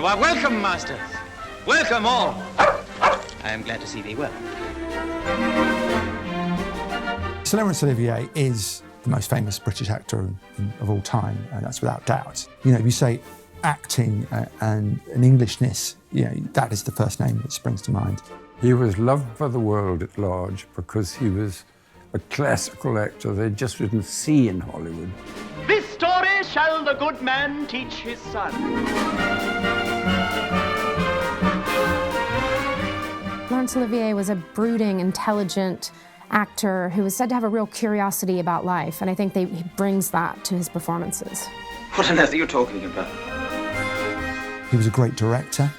are welcome, masters. Welcome all. I am glad to see thee well. Sir Laurence Olivier is the most famous British actor of all time, and that's without doubt. You know, if you say acting and an Englishness, you know, that is the first name that springs to mind. He was loved by the world at large because he was a classical actor they just didn't see in Hollywood. This story shall the good man teach his son. Laurence Olivier was a brooding, intelligent actor who was said to have a real curiosity about life, and I think he brings that to his performances. What on earth are you talking about? He was a great director.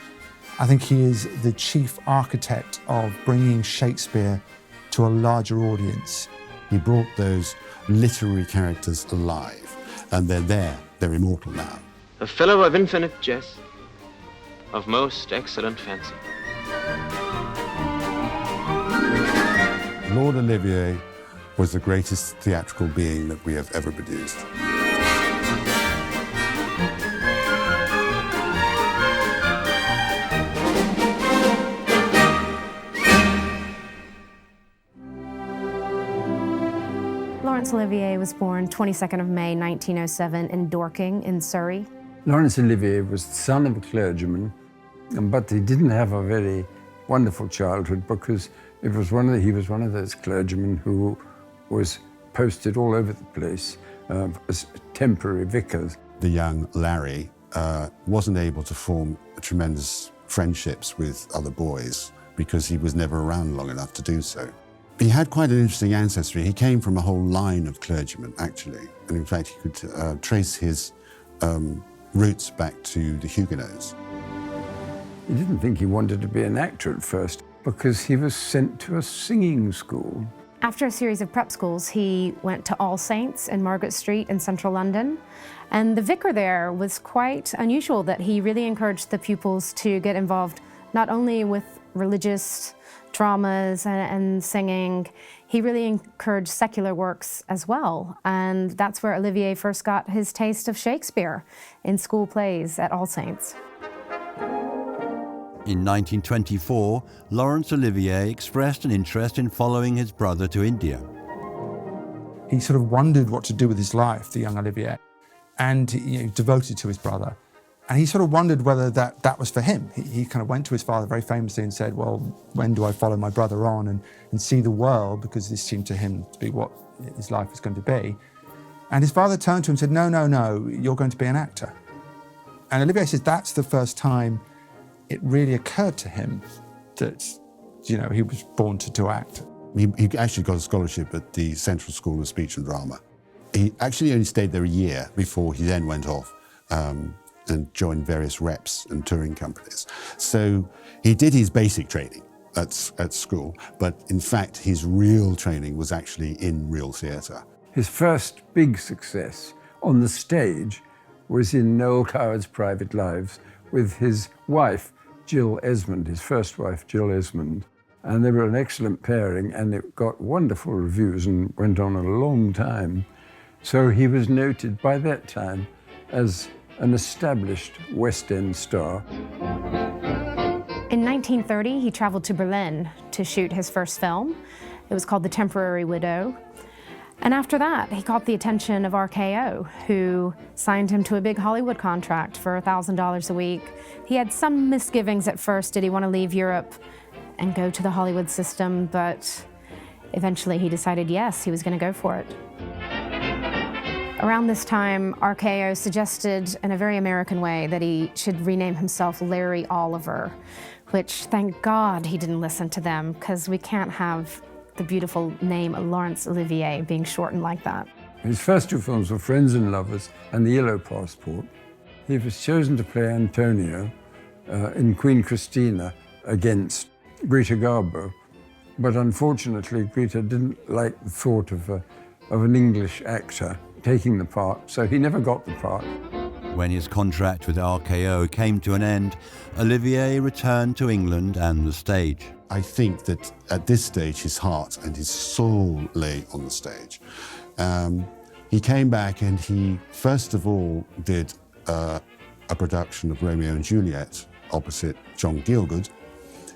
I think he is the chief architect of bringing Shakespeare to a larger audience. He brought those literary characters alive, and they're there, they're immortal now. A fellow of infinite jest, of most excellent fancy. Lord Olivier was the greatest theatrical being that we have ever produced. Laurence Olivier was born 22nd of May, 1907 in Dorking in Surrey. Laurence Olivier was the son of a clergyman, but he didn't have a very wonderful childhood because he was one of those clergymen who was posted all over the place as temporary vicars. The young Larry wasn't able to form tremendous friendships with other boys because he was never around long enough to do so. He had quite an interesting ancestry. He came from a whole line of clergymen, actually. And in fact, he could trace his roots back to the Huguenots. He didn't think he wanted to be an actor at first because he was sent to a singing school. After a series of prep schools, he went to All Saints in Margaret Street in central London. And the vicar there was quite unusual, that he really encouraged the pupils to get involved not only with religious dramas and singing, he really encouraged secular works as well. And that's where Olivier first got his taste of Shakespeare, in school plays at All Saints. In 1924, Laurence Olivier expressed an interest in following his brother to India. He sort of wondered what to do with his life, the young Olivier, and devoted to his brother. And he sort of wondered whether that was for him. He kind of went to his father very famously and said, well, when do I follow my brother on and see the world? Because this seemed to him to be what his life was going to be. And his father turned to him and said, no, you're going to be an actor. And Olivier says that's the first time it really occurred to him that, he was born to act. He actually got a scholarship at the Central School of Speech and Drama. He actually only stayed there a year before he then went off and joined various reps and touring companies. So he did his basic training at school, but in fact his real training was actually in real theatre. His first big success on the stage was in Noel Coward's Private Lives with his wife, Jill Esmond, his first wife, Jill Esmond. And they were an excellent pairing, and it got wonderful reviews and went on a long time. So he was noted by that time as an established West End star. In 1930, he traveled to Berlin to shoot his first film. It was called The Temporary Widow. And after that, he caught the attention of RKO, who signed him to a big Hollywood contract for $1,000 a week. He had some misgivings at first. Did he want to leave Europe and go to the Hollywood system? But eventually he decided yes, he was going to go for it. Around this time, RKO suggested in a very American way that he should rename himself Larry Oliver, which thank God he didn't listen to them, because we can't have the beautiful name Laurence Olivier being shortened like that. His first two films were Friends and Lovers and The Yellow Passport. He was chosen to play Antonio in Queen Christina against Greta Garbo, but unfortunately Greta didn't like the thought of an English actor taking the part, so he never got the part. When his contract with RKO came to an end, Olivier returned to England and the stage. I think that at this stage, his heart and his soul lay on the stage. He came back and he, first of all, did a a production of Romeo and Juliet opposite John Gielgud,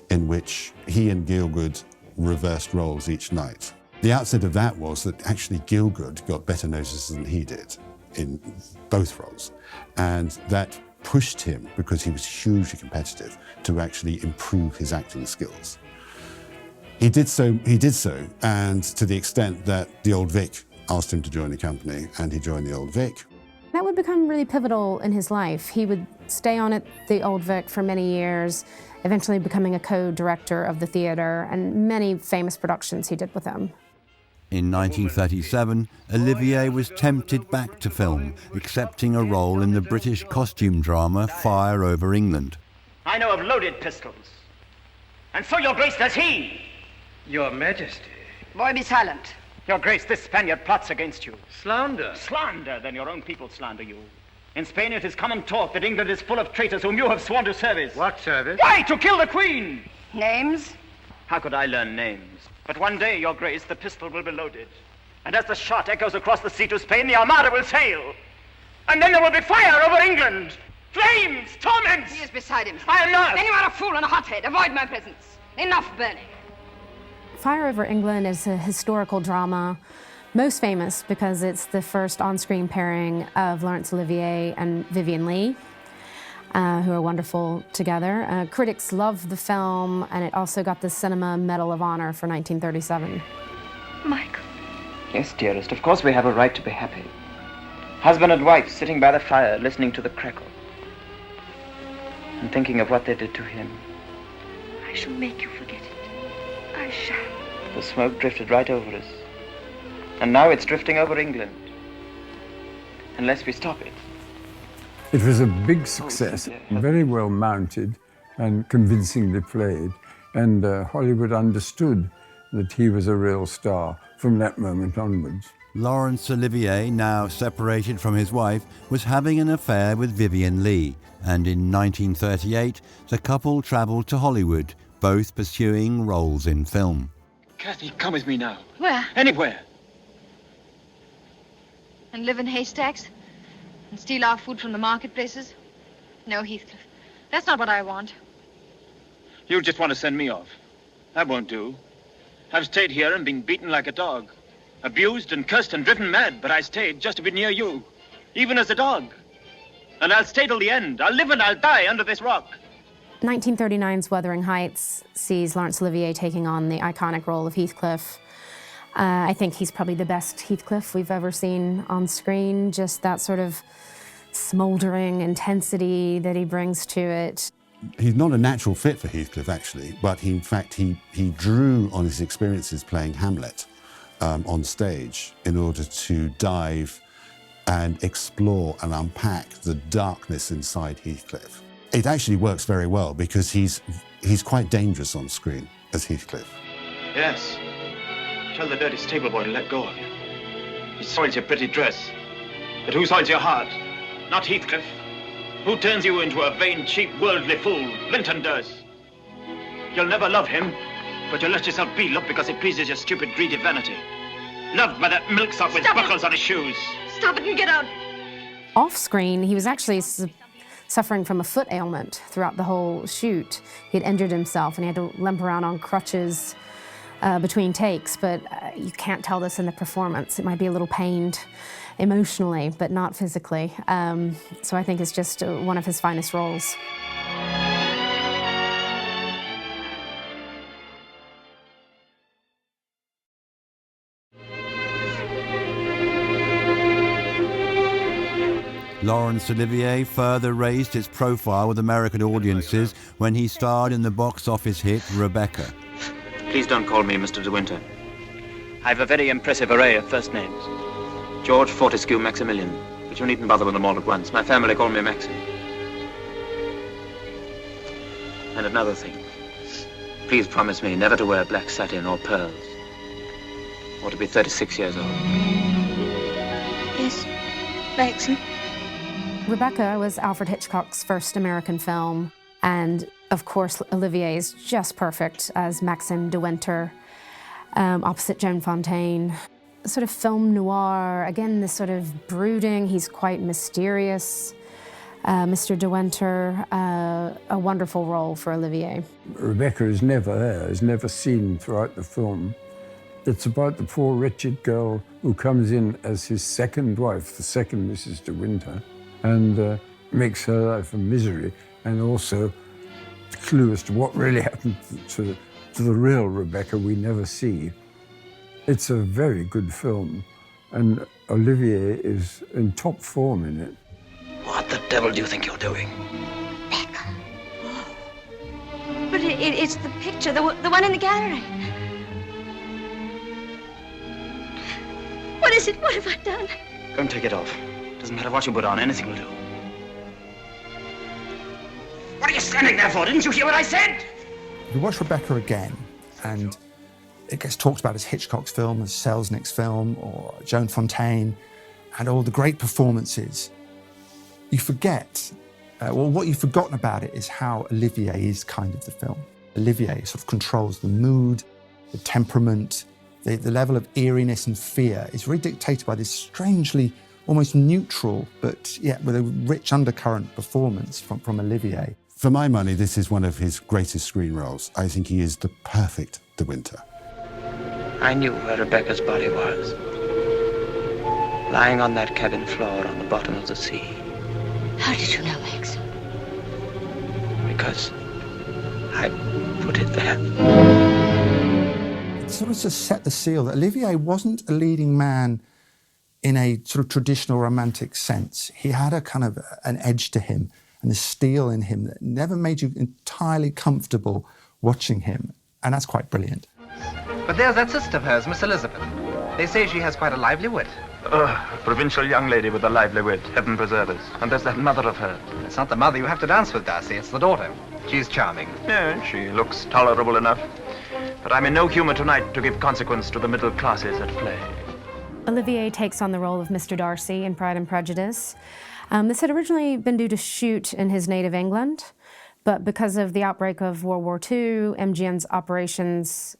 in which he and Gielgud reversed roles each night. The outset of that was that actually Gielgud got better notices than he did in both roles. And that pushed him, because he was hugely competitive, to actually improve his acting skills. He did so, and to the extent that the Old Vic asked him to join the company, and he joined the Old Vic. That would become really pivotal in his life. He would stay on at the Old Vic for many years, eventually becoming a co-director of the theatre, and many famous productions he did with him. In 1937, Olivier was tempted back to film, accepting a role in the British costume drama Fire Over England. I know of loaded pistols. And so, Your Grace, does he. Your Majesty. Boy, be silent. Your Grace, this Spaniard plots against you. Slander. Slander? Then your own people slander you. In Spain, it is common talk that England is full of traitors whom you have sworn to service. What service? Why, to kill the Queen! Names? How could I learn names? But one day, Your Grace, the pistol will be loaded. And as the shot echoes across the sea to Spain, the Armada will sail. And then there will be fire over England. Flames, torments! He is beside himself. I am not. Then you are a fool and a hothead. Avoid my presence. Enough burning. Fire Over England is a historical drama, most famous because it's the first on-screen pairing of Laurence Olivier and Vivien Leigh, who are wonderful together. Critics loved the film, and it also got the Cinema Medal of Honor for 1937. Michael. Yes, dearest, of course we have a right to be happy. Husband and wife sitting by the fire, listening to the crackle. And thinking of what they did to him. I shall make you forget it. I shall. The smoke drifted right over us. And now it's drifting over England. Unless we stop it. It was a big success, very well mounted and convincingly played. And Hollywood understood that he was a real star from that moment onwards. Laurence Olivier, now separated from his wife, was having an affair with Vivien Leigh, and in 1938 the couple travelled to Hollywood, both pursuing roles in film. Kathy, come with me now. Where? Anywhere. And live in haystacks? And steal our food from the marketplaces? No, Heathcliff. That's not what I want. You just want to send me off. That won't do. I've stayed here and been beaten like a dog. Abused and cursed and driven mad, but I stayed just to be near you. Even as a dog. And I'll stay till the end. I'll live and I'll die under this rock. 1939's Wuthering Heights sees Laurence Olivier taking on the iconic role of Heathcliff. I think he's probably the best Heathcliff we've ever seen on screen. Just that sort of smoldering intensity that he brings to it. He's not a natural fit for Heathcliff, actually, but in fact he drew on his experiences playing Hamlet on stage in order to dive and explore and unpack the darkness inside Heathcliff. It actually works very well because he's quite dangerous on screen as Heathcliff. Yes. Tell the dirty stable boy to let go of you. He soils your pretty dress. But who soils your heart? Not Heathcliff. Who turns you into a vain, cheap, worldly fool? Linton does. You'll never love him, but you'll let yourself be loved because it pleases your stupid, greedy vanity. Loved by that milksop with buckles on his shoes. Stop it and get out. Off-screen, he was actually suffering from a foot ailment throughout the whole shoot. He had injured himself and he had to limp around on crutches between takes, but you can't tell this in the performance. It might be a little pained emotionally, but not physically. So I think it's just one of his finest roles. Laurence Olivier further raised his profile with American audiences when he starred in the box office hit Rebecca. Please don't call me Mr. De Winter. I've a very impressive array of first names. George, Fortescue, Maximilian. But you needn't bother with them all at once. My family call me Maxim. And another thing. Please promise me never to wear black satin or pearls. Or to be 36 years old. Yes, Maxim. Rebecca was Alfred Hitchcock's first American film, and of course Olivier is just perfect as Maxim de Winter, opposite Joan Fontaine. Sort of film noir, again this sort of brooding, he's quite mysterious, Mr. De Winter, a wonderful role for Olivier. Rebecca is never there, is never seen throughout the film. It's about the poor wretched girl who comes in as his second wife, the second Mrs. De Winter, and makes her life a misery, and also the clue as to what really happened to the real Rebecca we never see. It's a very good film, and Olivier is in top form in it. What the devil do you think you're doing? Becca. But it's the picture, the one in the gallery. What is it? What have I done? Go and take it off. Doesn't matter what you put on, anything will do. What are you standing there for? Didn't you hear what I said? You watch Rebecca again, and it gets talked about as Hitchcock's film, as Selznick's film, or Joan Fontaine, and all the great performances. You forget, what you've forgotten about it is how Olivier is kind of the film. Olivier sort of controls the mood, the temperament, the level of eeriness and fear is really dictated by this strangely almost neutral, but yet with a rich undercurrent performance from Olivier. For my money, this is one of his greatest screen roles. I think he is the perfect De Winter. I knew where Rebecca's body was. Lying on that cabin floor on the bottom of the sea. How did you know, Max? Because I put it there. It sort of just set the seal that Olivier wasn't a leading man in a sort of traditional romantic sense. He had a kind of an edge to him and a steel in him that never made you entirely comfortable watching him. And that's quite brilliant. But there's that sister of hers, Miss Elizabeth. They say she has quite a lively wit. A provincial young lady with a lively wit, heaven preserve us. And there's that mother of hers. It's not the mother you have to dance with, Darcy, it's the daughter. She's charming. Yeah, she looks tolerable enough. But I'm in no humor tonight to give consequence to the middle classes at play. Olivier takes on the role of Mr. Darcy in Pride and Prejudice. This had originally been due to shoot in his native England, but because of the outbreak of World War II, MGM's operations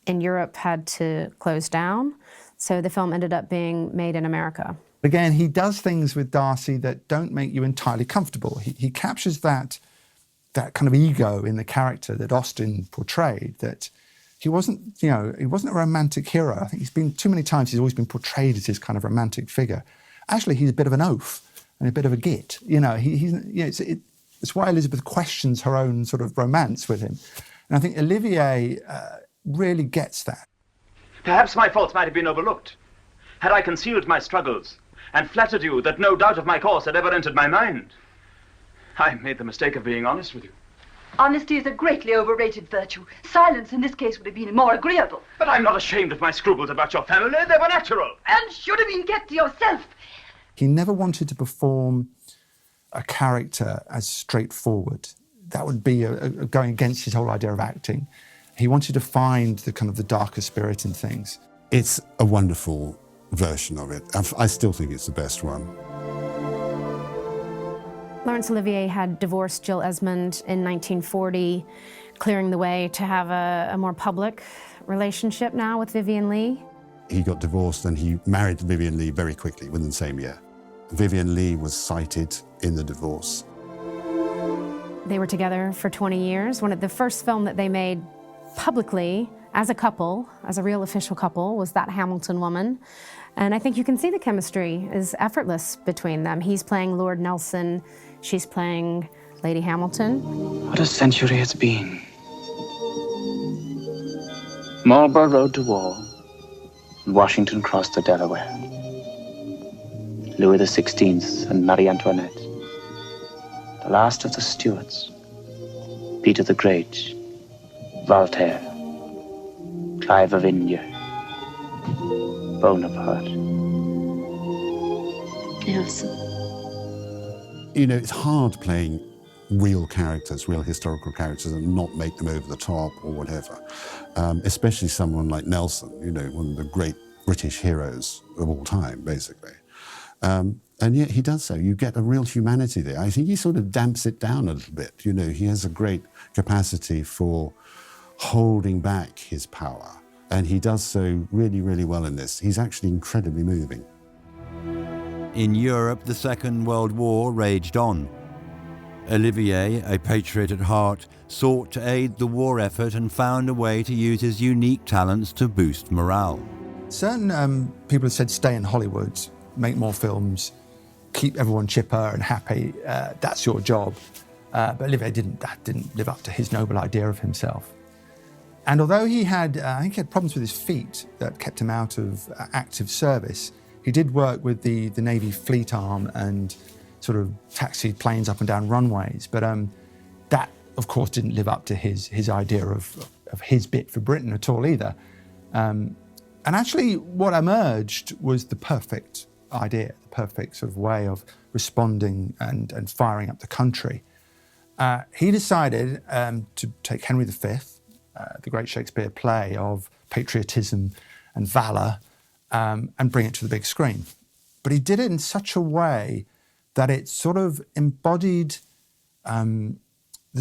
in Europe had to close down, so the film ended up being made in America. Again, he does things with Darcy that don't make you entirely comfortable. He captures that kind of ego in the character that Austen portrayed, that he wasn't a romantic hero. I think too many times he's always been portrayed as this kind of romantic figure. Actually, he's a bit of an oaf and a bit of a git. It's why Elizabeth questions her own sort of romance with him. And I think Olivier really gets that. Perhaps my faults might have been overlooked. Had I concealed my struggles and flattered you that no doubt of my course had ever entered my mind, I made the mistake of being honest with you. Honesty is a greatly overrated virtue. Silence in this case would have been more agreeable. But I'm not ashamed of my scruples about your family. They were natural. And should have been kept to yourself. He never wanted to perform a character as straightforward. That would be going against his whole idea of acting. He wanted to find the kind of the darker spirit in things. It's a wonderful version of it. I still think it's the best one. Laurence Olivier had divorced Jill Esmond in 1940, clearing the way to have a more public relationship now with Vivien Leigh. He got divorced and he married Vivien Leigh very quickly, within the same year. Vivien Leigh was cited in the divorce. They were together for 20 years. The first film that they made publicly as a couple, as a real official couple, was That Hamilton Woman. And I think you can see the chemistry is effortless between them. He's playing Lord Nelson, she's playing Lady Hamilton. What a century it's been. Marlborough rode to war, and Washington crossed the Delaware. Louis XVI and Marie Antoinette. The last of the Stuarts. Peter the Great. Voltaire. Clive of India. Bonaparte. Nelson. You know, it's hard playing real characters, real historical characters, and not make them over the top or whatever. Especially someone like Nelson, you know, one of the great British heroes of all time, basically. And yet he does so. You get a real humanity there. I think he sort of damps it down a little bit. You know, he has a great capacity for holding back his power. And he does so really, really well in this. He's actually incredibly moving. In Europe, the Second World War raged on. Olivier, a patriot at heart, sought to aid the war effort and found a way to use his unique talents to boost morale. Certain people have said stay in Hollywood, make more films, keep everyone chipper and happy, that's your job. But Olivier didn't live up to his noble idea of himself. And although he had, I think he had problems with his feet that kept him out of active service, he did work with the Navy fleet arm and sort of taxied planes up and down runways. But that, of course, didn't live up to his idea of his bit for Britain at all either. And actually, what emerged was the perfect idea, the perfect sort of way of responding and firing up the country. He decided to take Henry V, the great Shakespeare play of patriotism and valour, and bring it to the big screen. But he did it in such a way that it sort of embodied the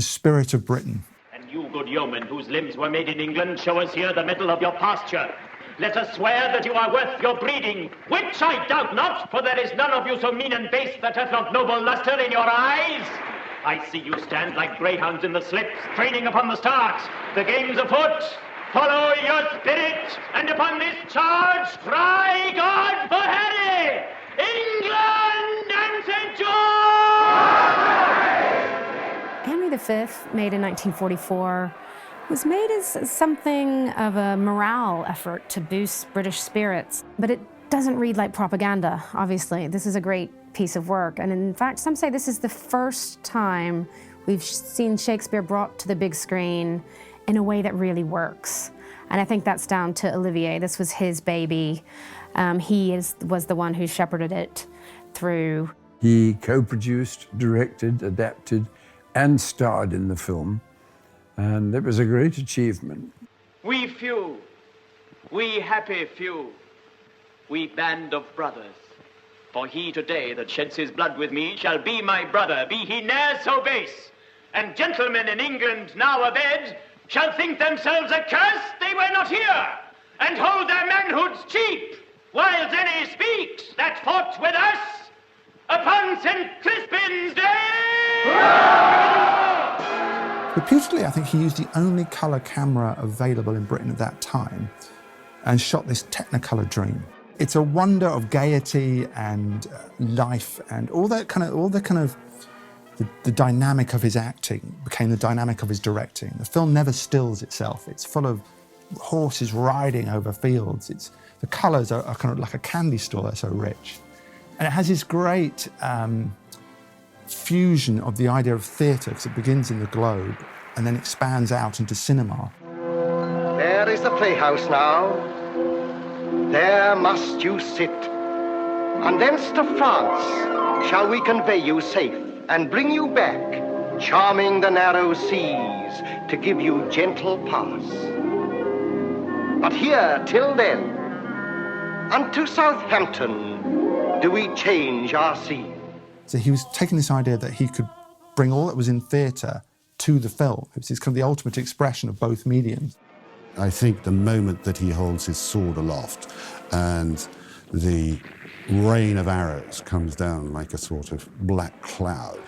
spirit of Britain. And you, good yeomen, whose limbs were made in England, show us here the mettle of your pasture. Let us swear that you are worth your breeding, which I doubt not, for there is none of you so mean and base that hath not noble lustre in your eyes. I see you stand like greyhounds in the slips, training upon the start. The game's afoot. Follow your spirit, and upon this charge, cry God for Harry! England and St. George! Henry V, made in 1944, was made as something of a morale effort to boost British spirits. But it doesn't read like propaganda, obviously. This is a great piece of work. And in fact, some say this is the first time we've seen Shakespeare brought to the big screen in a way that really works. And I think that's down to Olivier. This was his baby. He was the one who shepherded it through. He co-produced, directed, adapted, and starred in the film. And it was a great achievement. We few, we happy few, we band of brothers. For he today that sheds his blood with me shall be my brother, be he ne'er so base. And gentlemen in England now abed shall think themselves accursed they were not here, and hold their manhoods cheap, whiles any speaks that fought with us upon St. Crispin's Day. Reputedly, I think he used the only colour camera available in Britain at that time and shot this Technicolor Dream. It's a wonder of gaiety and life and all the dynamic of his acting became the dynamic of his directing. The film never stills itself. It's full of horses riding over fields. The colours are kind of like a candy store, they're so rich. And it has this great fusion of the idea of theatre, because it begins in the globe and then expands out into cinema. There is the playhouse now. There must you sit. And thence to France shall we convey you safe and bring you back, charming the narrow seas, to give you gentle pass. But here, till then, unto Southampton do we change our scene. So he was taking this idea that he could bring all that was in theatre to the film. It was kind of the ultimate expression of both mediums. I think the moment that he holds his sword aloft and the rain of arrows comes down like a sort of black cloud,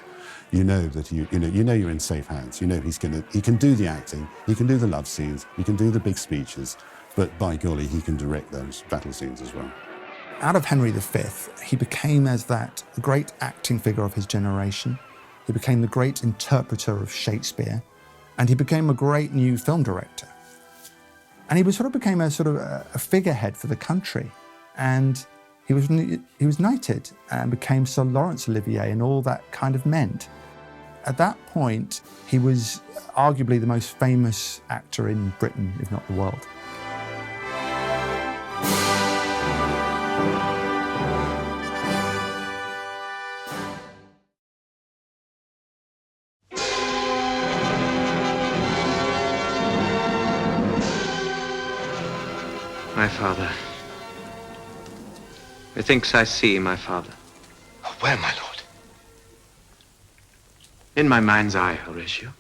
you know that you know you're in safe hands. You know he can do the acting, he can do the love scenes, he can do the big speeches, but by golly, he can direct those battle scenes as well. Out of Henry V, he became as that great acting figure of his generation. He became the great interpreter of Shakespeare, and he became a great new film director. And he became a figurehead for the country. And he was knighted and became Sir Laurence Olivier and all that kind of meant. At that point, he was arguably the most famous actor in Britain, if not the world. My father. Methinks I see my father. Where, my lord? In my mind's eye, Horatio.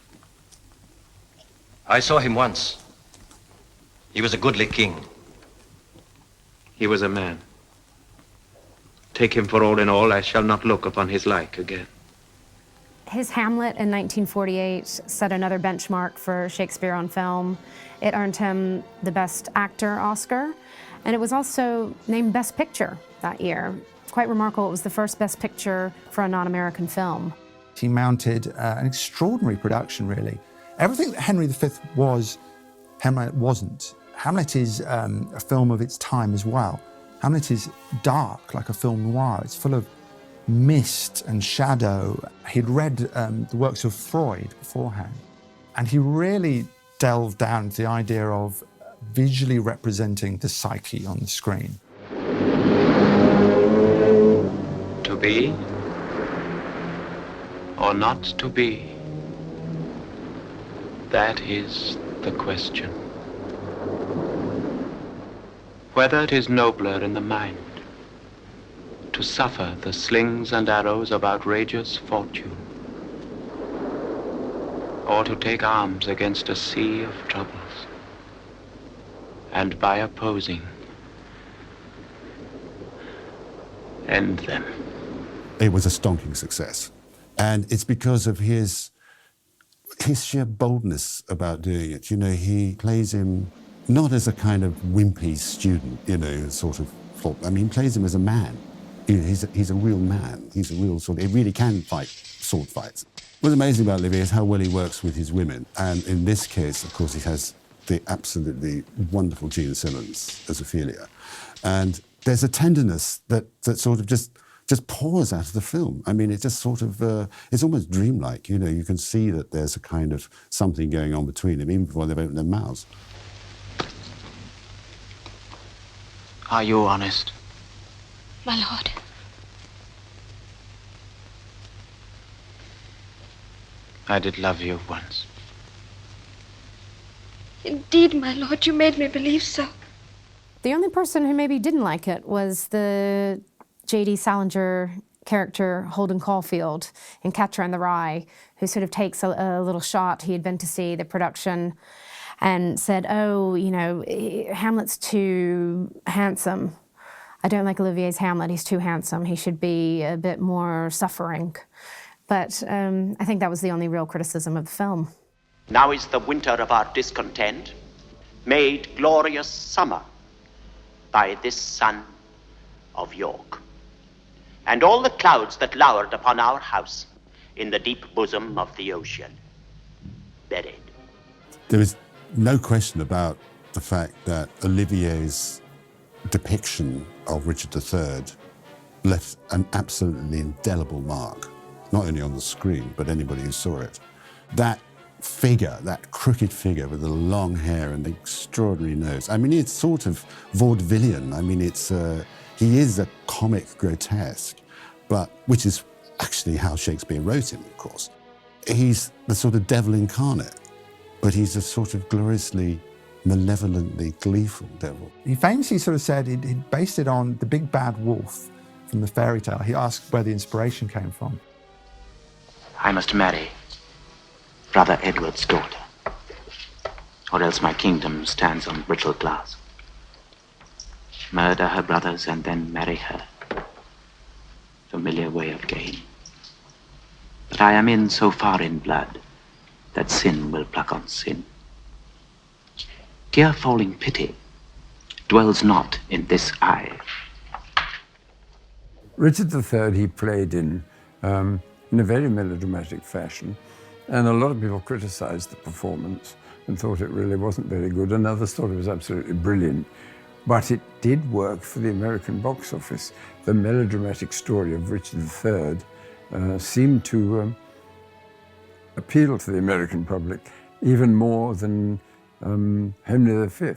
I saw him once. He was a goodly king. He was a man. Take him for all in all, I shall not look upon his like again. His Hamlet in 1948 set another benchmark for Shakespeare on film. It earned him the Best Actor Oscar, and it was also named Best Picture that year. Quite remarkable, it was the first Best Picture for a non-American film. He mounted an extraordinary production, really. Everything that Henry V was, Hamlet wasn't. Hamlet is a film of its time as well. Hamlet is dark, like a film noir. It's full of mist and shadow. He'd read the works of Freud beforehand, and he really delved down into the idea of visually representing the psyche on the screen. To be or not to be, that is the question. Whether it is nobler in the mind to suffer the slings and arrows of outrageous fortune, or to take arms against a sea of troubles, and by opposing, end them. It was a stonking success. And it's because of his sheer boldness about doing it. You know, he plays him not as a kind of wimpy student, you know, sort of, I mean, he plays him as a man. You know, he's a real man. He's a real he really can fight sword fights. What's amazing about Olivier is how well he works with his women. And in this case, of course, he has the absolutely wonderful Jean Simmons as Ophelia. And there's a tenderness that sort of just pours out of the film. I mean, it just sort of, it's almost dreamlike, you know. You can see that there's a kind of something going on between them, even before they've opened their mouths. Are you honest? My lord. I did love you once. Indeed, my lord, you made me believe so. The only person who maybe didn't like it was the J.D. Salinger character Holden Caulfield in Catcher in the Rye, who sort of takes a little shot. He had been to see the production and said, oh, you know, Hamlet's too handsome. I don't like Olivier's Hamlet, he's too handsome. He should be a bit more suffering. But I think that was the only real criticism of the film. Now is the winter of our discontent made glorious summer by this sun of York, and all the clouds that lowered upon our house in the deep bosom of the ocean, buried. There is no question about the fact that Olivier's depiction of Richard III left an absolutely indelible mark, not only on the screen, but anybody who saw it. That figure, that crooked figure with the long hair and the extraordinary nose, I mean, it's sort of vaudevillian. I mean, he is a comic grotesque, but which is actually how Shakespeare wrote him, of course. He's the sort of devil incarnate, but he's a sort of gloriously, malevolently gleeful devil. He famously sort of said he'd based it on the big bad wolf from the fairy tale. He asked where the inspiration came from. I must marry Brother Edward's daughter, or else my kingdom stands on brittle glass. Murder her brothers and then marry her. Familiar way of gain. But I am in so far in blood that sin will pluck on sin. Dear falling pity dwells not in this eye. Richard III he played in a very melodramatic fashion, and a lot of people criticized the performance and thought it really wasn't very good, and others thought it was absolutely brilliant. But it did work for the American box office. The melodramatic story of Richard III seemed to appeal to the American public even more than Henry V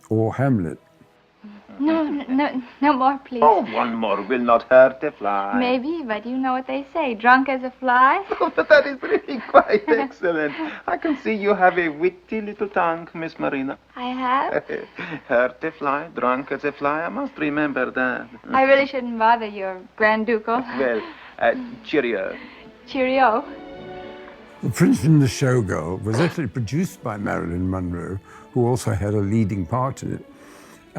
or Hamlet. No more, please. Oh, one more will not hurt a fly. Maybe, but you know what they say, drunk as a fly. Oh, but that is really quite excellent. I can see you have a witty little tongue, Miss Marina. I have? Hurt a fly, drunk as a fly, I must remember that. I really shouldn't bother your Grand Ducal. Well, cheerio. Cheerio. The Prince and the Showgirl was actually produced by Marilyn Monroe, who also had a leading part in it.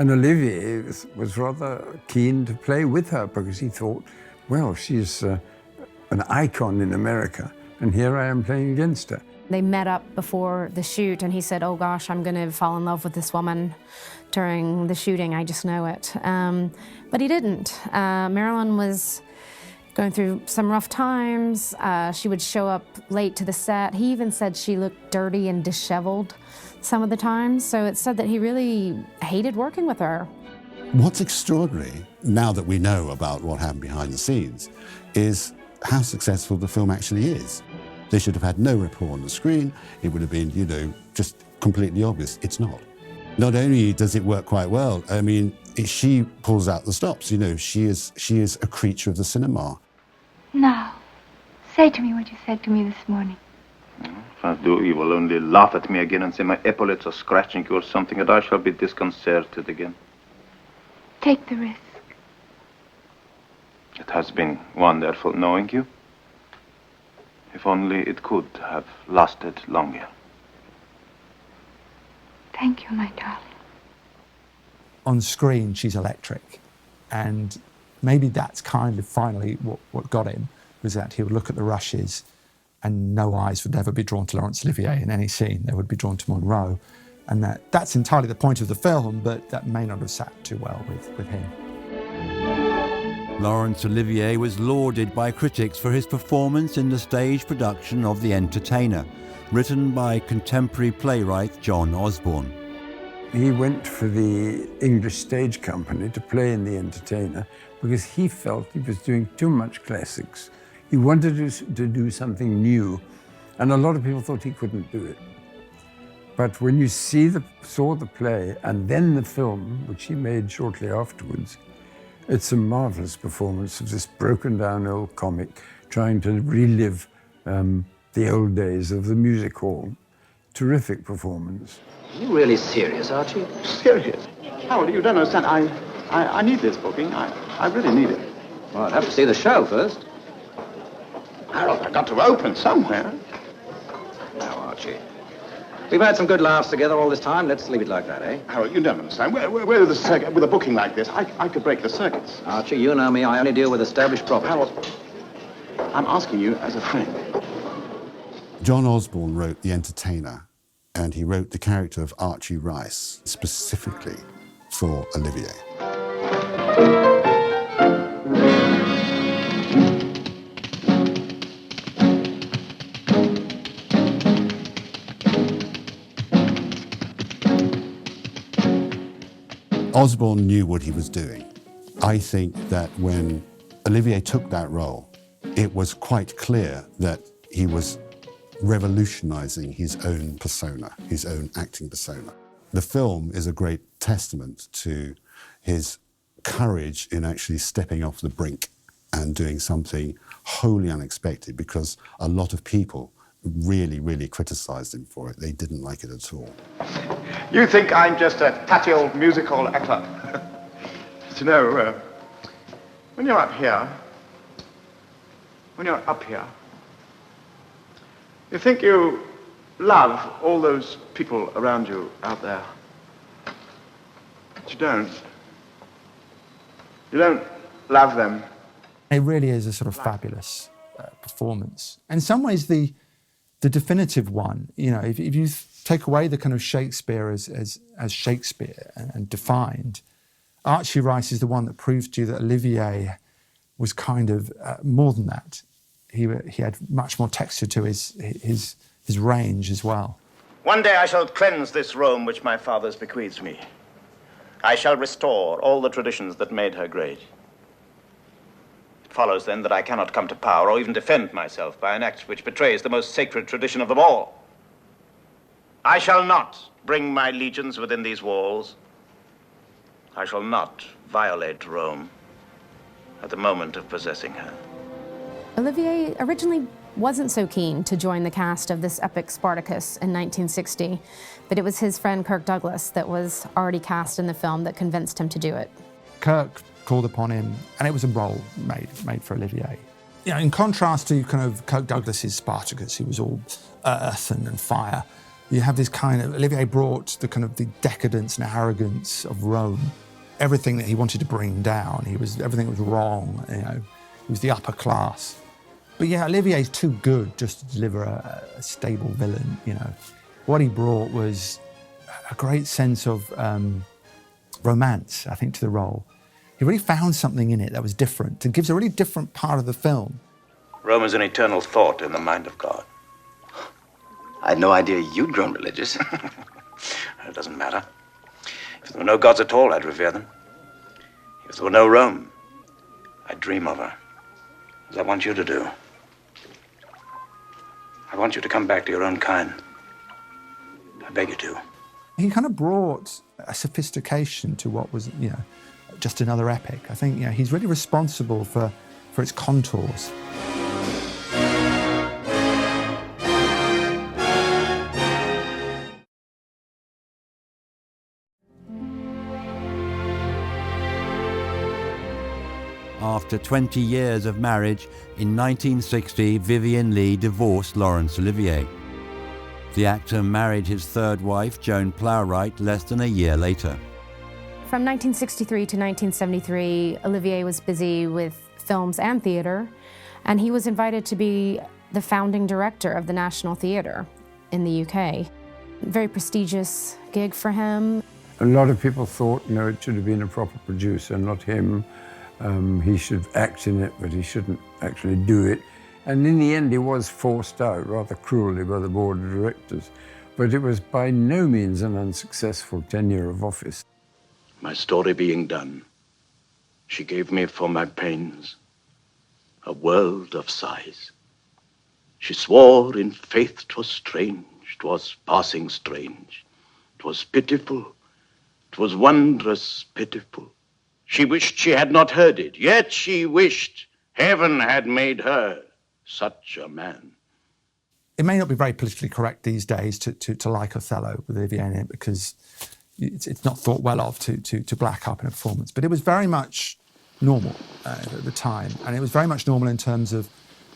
And Olivier was rather keen to play with her because he thought, well, she's an icon in America, and here I am playing against her. They met up before the shoot, and he said, oh gosh, I'm going to fall in love with this woman during the shooting, I just know it. But he didn't. Marilyn was going through some rough times. She would show up late to the set. He even said she looked dirty and disheveled some of the times, so it said that he really hated working with her. What's extraordinary, now that we know about what happened behind the scenes, is how successful the film actually is. They should have had no rapport on the screen. It would have been, you know, just completely obvious. It's not. Not only does it work quite well, I mean, she pulls out the stops. You know, she is a creature of the cinema. Now, say to me what you said to me this morning. If I do, you will only laugh at me again and say my epaulets are scratching you or something, and I shall be disconcerted again. Take the risk. It has been wonderful knowing you. If only it could have lasted longer. Thank you, my darling. On screen, she's electric. And maybe that's kind of finally what got him, was that he would look at the rushes and no eyes would ever be drawn to Laurence Olivier in any scene. They would be drawn to Monroe. And that's entirely the point of the film, but that may not have sat too well with him. Laurence Olivier was lauded by critics for his performance in the stage production of The Entertainer, written by contemporary playwright John Osborne. He went for the English stage company to play in The Entertainer because he felt he was doing too much classics. He wanted to do something new, and a lot of people thought he couldn't do it. But when you saw the play and then the film, which he made shortly afterwards, it's a marvelous performance of this broken down old comic trying to relive the old days of the music hall. Terrific performance. Are you really serious, Archie? Serious? Harold, you don't understand. I need this booking. I really need it. Well, I'd have to see the show first. Harold, I've got to open somewhere. Now, Archie. We've had some good laughs together all this time. Let's leave it like that, eh? Harold, you don't understand. Where is the circuit? With a booking like this, I could break the circuits. Archie, you know me. I only deal with established properties. Harold, I'm asking you as a friend. John Osborne wrote The Entertainer, and he wrote the character of Archie Rice specifically for Olivier. Osborne knew what he was doing. I think that when Olivier took that role, it was quite clear that he was revolutionizing his own persona, his own acting persona. The film is a great testament to his courage in actually stepping off the brink and doing something wholly unexpected, because a lot of people really criticized him for it. They didn't like it at all. You think I'm just a tatty old music hall actor. You know, when you're up here, you think you love all those people around you out there. But you don't. You don't love them. It really is a sort of fabulous performance. In some ways, the definitive one. You know, if you take away the kind of Shakespeare as Shakespeare and defined, Archie Rice is the one that proves to you that Olivier was kind of more than that. He had much more texture to his range as well. One day I shall cleanse this Rome which my fathers bequeathed me. I shall restore all the traditions that made her great. It follows then that I cannot come to power or even defend myself by an act which betrays the most sacred tradition of them all. I shall not bring my legions within these walls. I shall not violate Rome at the moment of possessing her. Olivier originally wasn't so keen to join the cast of this epic Spartacus in 1960, but it was his friend Kirk Douglas that was already cast in the film that convinced him to do it. Kirk called upon him, and it was a role made for Olivier. You know, in contrast to kind of Kirk Douglas's Spartacus, who was all earth and fire, You have this kind of, Olivier brought the kind of the decadence and arrogance of Rome. Everything that he wanted to bring down, everything was wrong, you know. He was the upper class. But yeah, Olivier's too good just to deliver a stable villain, you know. What he brought was a great sense of romance, I think, to the role. He really found something in it that was different. It gives a really different part of the film. Rome is an eternal thought in the mind of God. I had no idea you'd grown religious. It doesn't matter. If there were no gods at all, I'd revere them. If there were no Rome, I'd dream of her, as I want you to do. I want you to come back to your own kind. I beg you to. He kind of brought a sophistication to what was, you know, just another epic. I think, you know, he's really responsible for its contours. After 20 years of marriage, in 1960, Vivien Leigh divorced Laurence Olivier. The actor married his third wife, Joan Plowright, less than a year later. From 1963 to 1973, Olivier was busy with films and theatre, and he was invited to be the founding director of the National Theatre in the UK. Very prestigious gig for him. A lot of people thought, no, it should have been a proper producer, not him. He should act in it, but he shouldn't actually do it. And in the end, he was forced out rather cruelly by the board of directors. But it was by no means an unsuccessful tenure of office. My story being done, she gave me for my pains a world of sighs. She swore in faith 'twas strange, 'twas passing strange. 'Twas pitiful, 'twas wondrous pitiful. She wished she had not heard it, yet she wished heaven had made her such a man. It may not be very politically correct these days to like Othello with Olivier in it, because it's not thought well of to black up in a performance. But it was very much normal at the time, and it was very much normal in terms of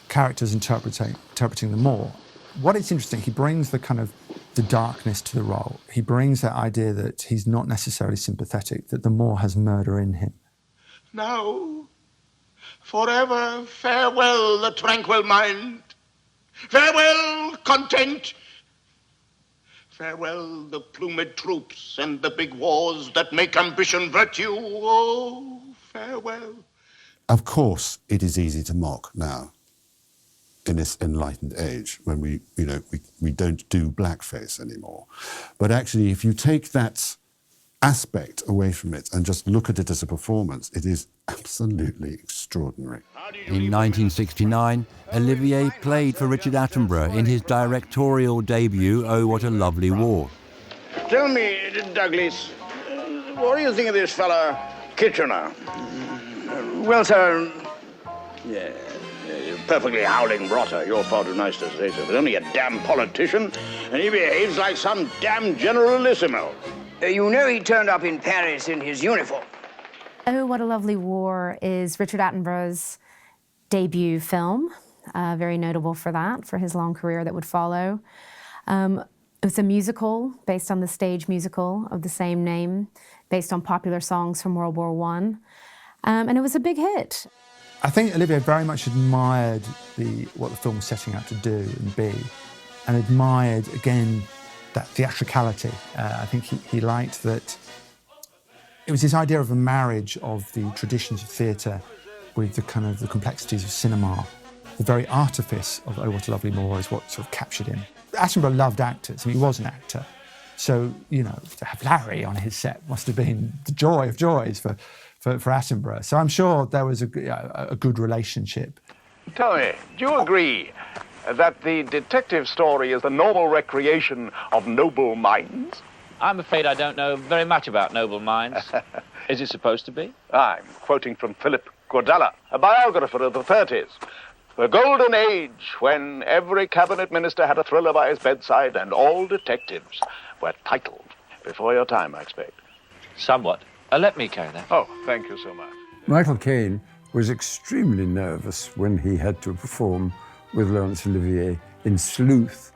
characters interpreting them more. What is interesting, he brings the kind of the darkness to the role. He brings that idea that he's not necessarily sympathetic, that the Moor has murder in him. Now, forever farewell the tranquil mind. Farewell content. Farewell the plumed troops and the big wars that make ambition virtue. Oh, farewell. Of course, it is easy to mock now, in this enlightened age, when we don't do blackface anymore. But actually, if you take that aspect away from it and just look at it as a performance, it is absolutely extraordinary. In 1969, Olivier played for Richard Attenborough in his directorial debut, Oh, What a Lovely War. Tell me, Douglas, what do you think of this fella, Kitchener? Well, sir, yeah, perfectly howling rotter. You're far too nice to say so, but only a damn politician, and he behaves like some damn generalissimo. You know he turned up in Paris in his uniform. Oh, What a Lovely War is Richard Attenborough's debut film, very notable for that, for his long career that would follow. It's a musical based on the stage musical of the same name, based on popular songs from World War I, and it was a big hit. I think Olivier very much admired what the film was setting out to do and be, and admired, again, that theatricality. I think he liked that it was his idea of a marriage of the traditions of theatre with the kind of the complexities of cinema. The very artifice of Oh, What a Lovely War is what sort of captured him. Attenborough loved actors. I mean, he was an actor. So, you know, to have Larry on his set must have been the joy of joys for Attenborough. So I'm sure there was a good relationship. Tell me, do you agree that the detective story is the normal recreation of noble minds? I'm afraid I don't know very much about noble minds. Is it supposed to be? I'm quoting from Philip Cordella, a biographer of the 30s. The golden age when every cabinet minister had a thriller by his bedside and all detectives were titled. Before your time, I expect. Somewhat. Let me carry that. Oh, thank you so much. Michael Caine was extremely nervous when he had to perform with Laurence Olivier in Sleuth.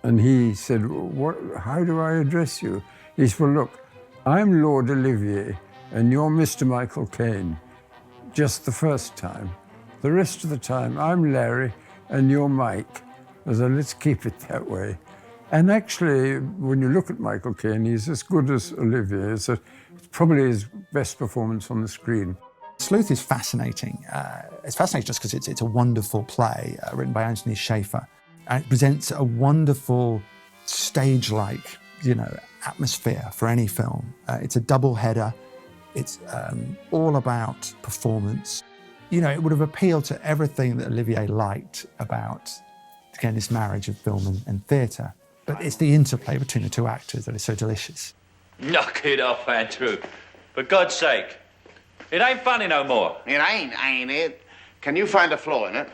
And he said, how do I address you? He said, well, look, I'm Lord Olivier, and you're Mr. Michael Caine, just the first time. The rest of the time, I'm Larry, and you're Mike. I said, let's keep it that way. And actually, when you look at Michael Caine, he's as good as Olivier. It's probably his best performance on the screen. Sleuth is fascinating. It's fascinating just because it's a wonderful play written by Anthony Schaeffer. And it presents a wonderful stage-like, atmosphere for any film. It's a double header. It's all about performance. It would have appealed to everything that Olivier liked about, again, this marriage of film and theatre. But it's the interplay between the two actors that is so delicious. Knock it off, Andrew. For God's sake. It ain't funny no more. It ain't it? Can you find a flaw in it?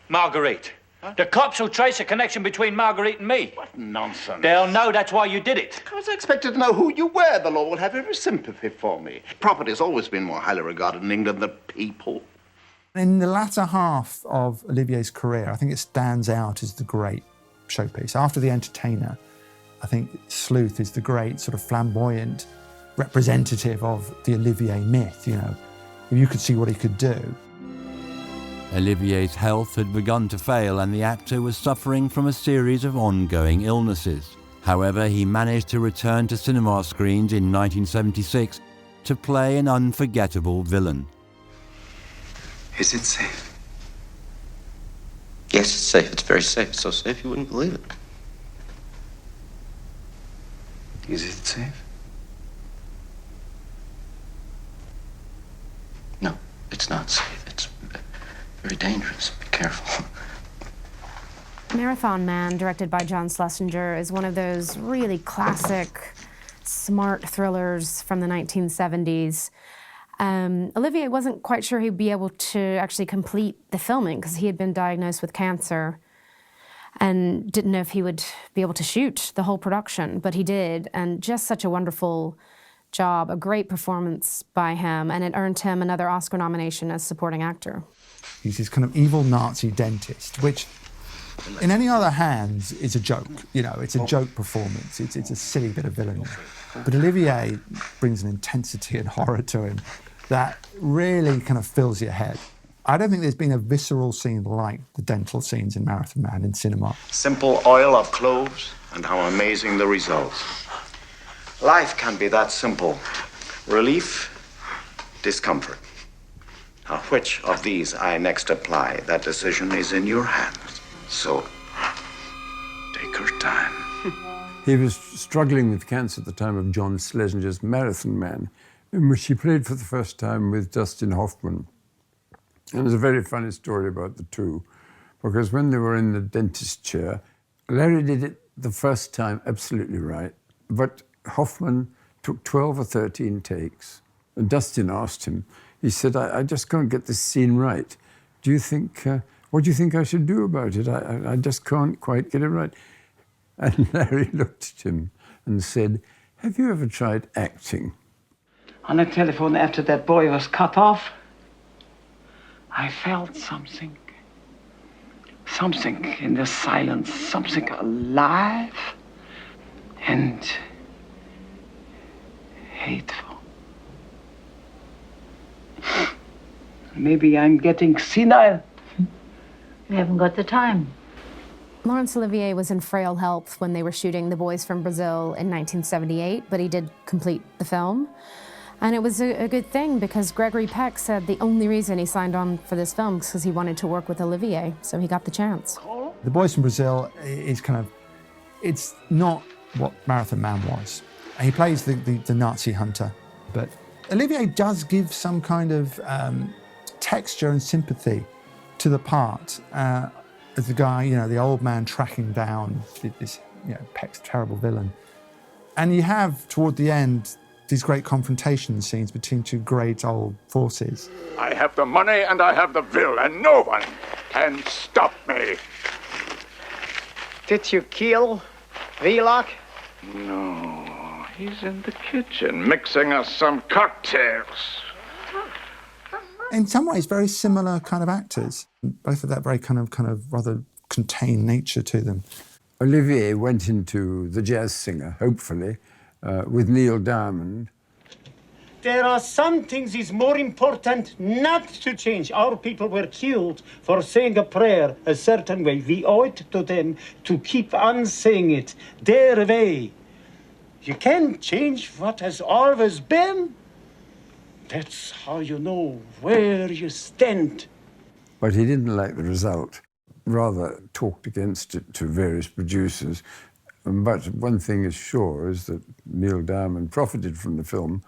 Marguerite. Huh? The cops will trace a connection between Marguerite and me. What nonsense. They'll know that's why you did it. I was expected to know who you were. The law will have every sympathy for me. Property has always been more highly regarded in England than people. In the latter half of Olivier's career, I think it stands out as the great showpiece. After The Entertainer, I think Sleuth is the great sort of flamboyant representative of the Olivier myth, You could see what he could do. Olivier's health had begun to fail and the actor was suffering from a series of ongoing illnesses. However, he managed to return to cinema screens in 1976 to play an unforgettable villain. Is it safe? Yes, it's safe. It's very safe. So safe you wouldn't believe it. Is it safe? No, it's not safe. It's very dangerous. Be careful. Marathon Man, directed by John Schlesinger, is one of those really classic, smart thrillers from the 1970s. Olivier wasn't quite sure he'd be able to actually complete the filming because he had been diagnosed with cancer and didn't know if he would be able to shoot the whole production, but he did, and just such a wonderful job, a great performance by him, and it earned him another Oscar nomination as supporting actor. He's this kind of evil Nazi dentist, which in any other hands is a joke, it's a joke performance, it's a silly bit of villainy. But Olivier brings an intensity and horror to him that really kind of fills your head. I don't think there's been a visceral scene like the dental scenes in Marathon Man in cinema. Simple oil of cloves, and how amazing the results. Life can be that simple. Relief, discomfort. Now, which of these I next apply, that decision is in your hands. So, take your time. He was struggling with cancer at the time of John Schlesinger's Marathon Man, in which he played for the first time with Dustin Hoffman. And there's a very funny story about the two, because when they were in the dentist chair, Larry did it the first time absolutely right, but Hoffman took 12 or 13 takes. And Dustin asked him, he said, I just can't get this scene right. Do you think, what do you think I should do about it? I just can't quite get it right. And Larry looked at him and said, have you ever tried acting? On the telephone after that boy was cut off, I felt something. Something in the silence, something alive and hateful. Maybe I'm getting senile. We haven't got the time. Laurence Olivier was in frail health when they were shooting The Boys from Brazil in 1978, but he did complete the film. And it was a good thing because Gregory Peck said the only reason he signed on for this film was because he wanted to work with Olivier, so he got the chance. The Boys from Brazil is it's not what Marathon Man was. He plays the Nazi hunter, but Olivier does give some kind of texture and sympathy to the part as the guy, the old man tracking down this, Peck's terrible villain. And you have, toward the end, these great confrontation scenes between two great old forces. I have the money and I have the will, and no one can stop me. Did you kill Wheelock? No, he's in the kitchen mixing us some cocktails. In some ways, very similar kind of actors. Both of that very kind of rather contained nature to them. Olivier went into The Jazz Singer, hopefully, with Neil Diamond. There are some things is more important not to change. Our people were killed for saying a prayer a certain way. We owe it to them to keep on saying it their way. You can't change what has always been. That's how you know where you stand. But he didn't like the result, rather talked against it to various producers. But one thing is sure is that Neil Diamond profited from the film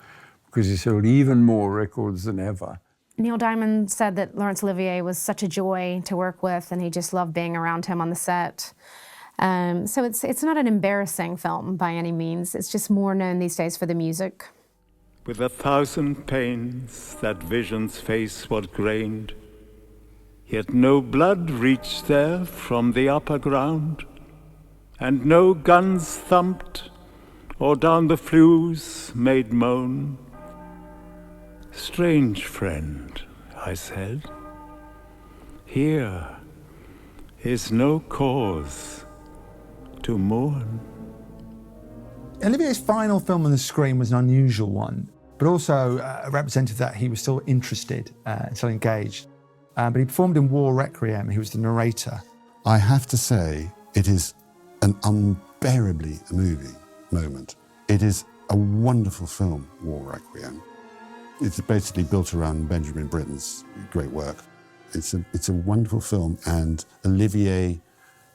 because he sold even more records than ever. Neil Diamond said that Laurence Olivier was such a joy to work with, and he just loved being around him on the set. So it's not an embarrassing film by any means. It's just more known these days for the music. With 1,000 pains, that vision's face was grained, yet no blood reached there from the upper ground, and no guns thumped, or down the flues made moan. Strange friend, I said, here is no cause to mourn. Olivier's final film on the screen was an unusual one, but also represented that he was still interested and still engaged. But he performed in War Requiem. He was the narrator. I have to say, it is an unbearably moving moment. It is a wonderful film, War Requiem. It's basically built around Benjamin Britten's great work. It's a wonderful film, and Olivier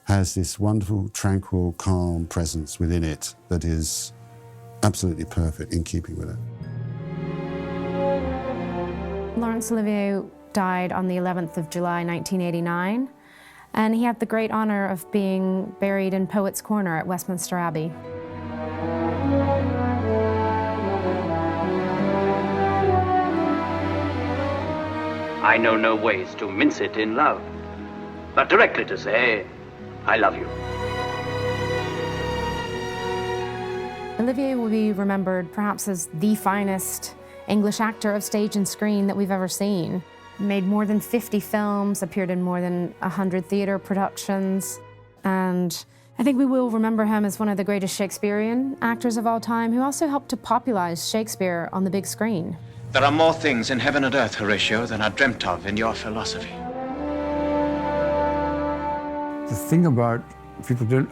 has this wonderful, tranquil, calm presence within it that is absolutely perfect in keeping with it. Laurence Olivier died on the 11th of July, 1989, and he had the great honor of being buried in Poets' Corner at Westminster Abbey. I know no ways to mince it in love, but directly to say, I love you. Olivier will be remembered perhaps as the finest English actor of stage and screen that we've ever seen. Made more than 50 films, appeared in more than 100 theater productions, and I think we will remember him as one of the greatest Shakespearean actors of all time, who also helped to popularize Shakespeare on the big screen. There are more things in heaven and earth, Horatio, than are dreamt of in your philosophy. The thing about people don't